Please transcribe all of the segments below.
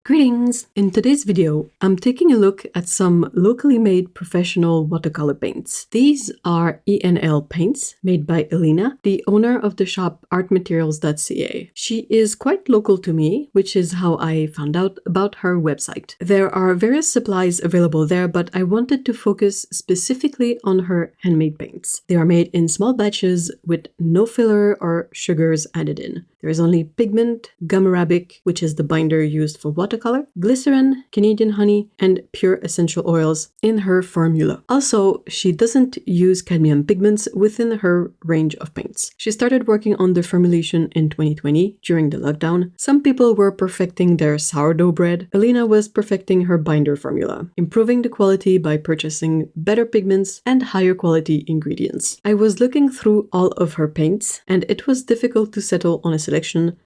Greetings! In today's video, I'm taking a look at some locally made professional watercolor paints. These are ENL paints made by Elena, the owner of the shop artmaterials.ca. She is quite local to me, which is how I found out about her website. There are various supplies available there, but I wanted to focus specifically on her handmade paints. They are made in small batches with no filler or sugars added in. There is only pigment, gum arabic, which is the binder used for watercolor, glycerin, Canadian honey, and pure essential oils in her formula. Also, she doesn't use cadmium pigments within her range of paints. She started working on the formulation in 2020 during the lockdown. Some people were perfecting their sourdough bread. Elena was perfecting her binder formula, improving the quality by purchasing better pigments and higher quality ingredients. I was looking through all of her paints, and it was difficult to settle on a selection.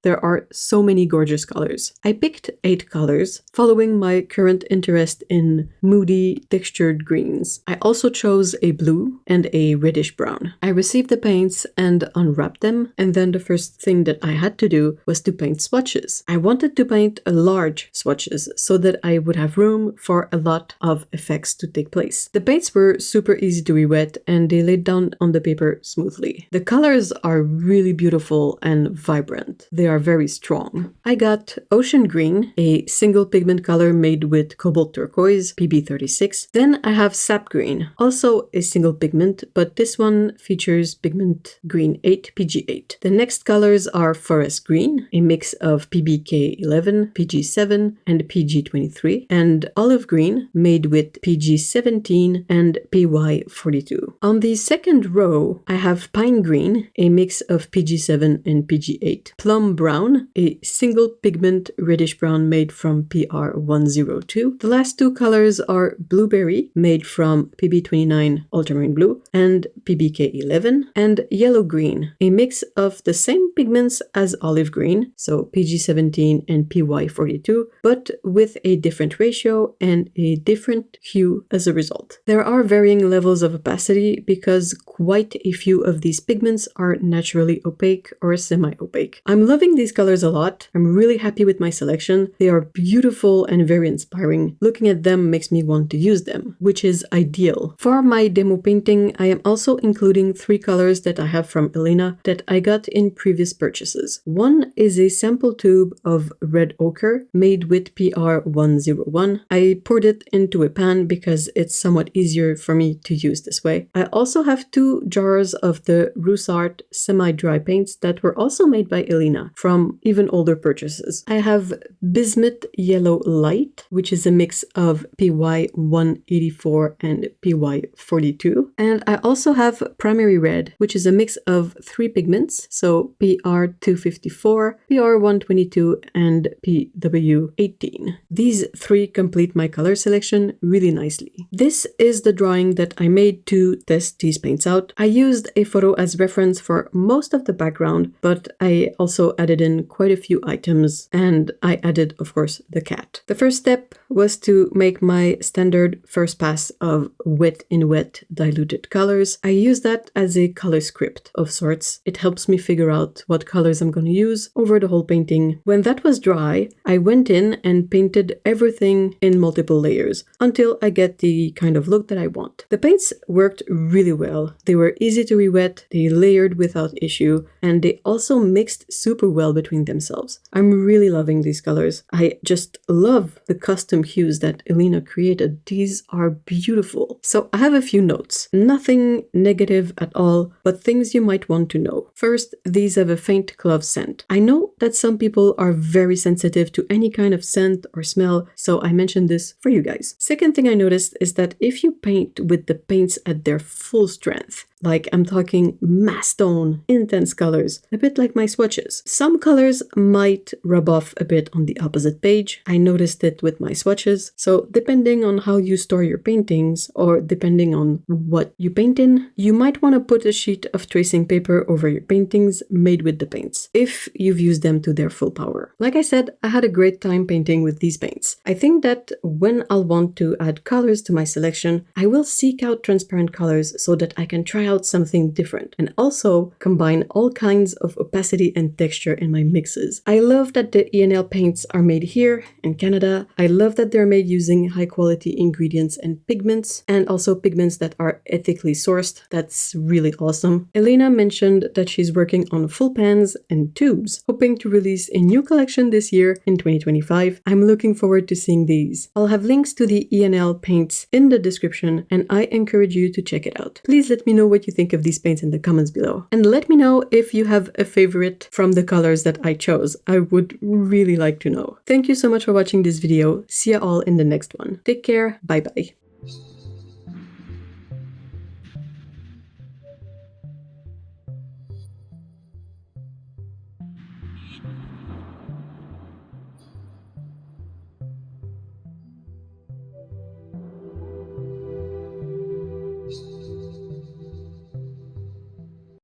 There are so many gorgeous colors. I picked 8 colors, following my current interest in moody, textured greens. I also chose a blue and a reddish brown. I received the paints and unwrapped them, and then the first thing that I had to do was to paint swatches. I wanted to paint large swatches so that I would have room for a lot of effects to take place. The paints were super easy to re-wet and they laid down on the paper smoothly. The colors are really beautiful and vibrant. They are very strong. I got Ocean Green, a single pigment color made with cobalt turquoise, PB36. Then I have Sap Green, also a single pigment, but this one features pigment green 8, PG8. The next colors are Forest Green, a mix of PBK11, PG7, and PG23, and Olive Green, made with PG17 and PY42. On the second row, I have Pine Green, a mix of PG7 and PG8. Plum Brown, a single pigment reddish brown made from PR102. The last 2 colors are Blueberry, made from PB29 Ultramarine Blue and PBK11, and Yellow Green, a mix of the same pigments as Olive Green, so PG17 and PY42, but with a different ratio and a different hue as a result. There are varying levels of opacity because quite a few of these pigments are naturally opaque or semi-opaque. I'm loving these colors a lot. I'm really happy with my selection. They are beautiful and very inspiring. Looking at them makes me want to use them, which is ideal. For my demo painting, I am also including 3 colors that I have from Elena that I got in previous purchases. One is a sample tube of red ochre made with PR101. I poured it into a pan because it's somewhat easier for me to use this way. I also have 2 jars of the Roussart semi-dry paints that were also made by Elena from even older purchases. I have Bismuth Yellow Light, which is a mix of PY184 and PY42. And I also have Primary Red, which is a mix of 3 pigments, so PR254, PR122, and PW18. These 3 complete my color selection really nicely. This is the drawing that I made to test these paints out. I used a photo as reference for most of the background, but I also added in quite a few items, and I added, of course, the cat. The first step was to make my standard first pass of wet in wet diluted colors. I use that as a color script of sorts. It helps me figure out what colors I'm going to use over the whole painting. When that was dry, I went in and painted everything in multiple layers until I get the kind of look that I want. The paints worked really well. They were easy to re-wet, they layered without issue, and they also mixed super well between themselves. I'm really loving these colors. I just love the custom hues that Elena created. These are beautiful. So I have a few notes. Nothing negative at all, but things you might want to know. First, these have a faint clove scent. I know that some people are very sensitive to any kind of scent or smell, so I mentioned this for you guys. Second thing I noticed is that if you paint with the paints at their full strength, like I'm talking mass tone, intense colors, a bit like my swatches. Some colors might rub off a bit on the opposite page. I noticed it with my swatches. So depending on how you store your paintings, or depending on what you paint in, you might want to put a sheet of tracing paper over your paintings made with the paints, if you've used them to their full power. Like I said, I had a great time painting with these paints. I think that when I'll want to add colors to my selection, I will seek out transparent colors so that I can try out something different and also combine all kinds of opacity and texture in my mixes. I love that the ENL paints are made here in Canada. I love that they're made using high quality ingredients and pigments, and also pigments that are ethically sourced. That's really awesome. Elena mentioned that she's working on full pans and tubes, hoping to release a new collection this year in 2025. I'm looking forward to seeing these. I'll have links to the ENL paints in the description, and I encourage you to check it out. Please let me know what you think of these paints in the comments below. And let me know if you have a favorite from the colors that I chose. I would really like to know. Thank you so much for watching this video. See you all in the next one. Take care. Bye bye.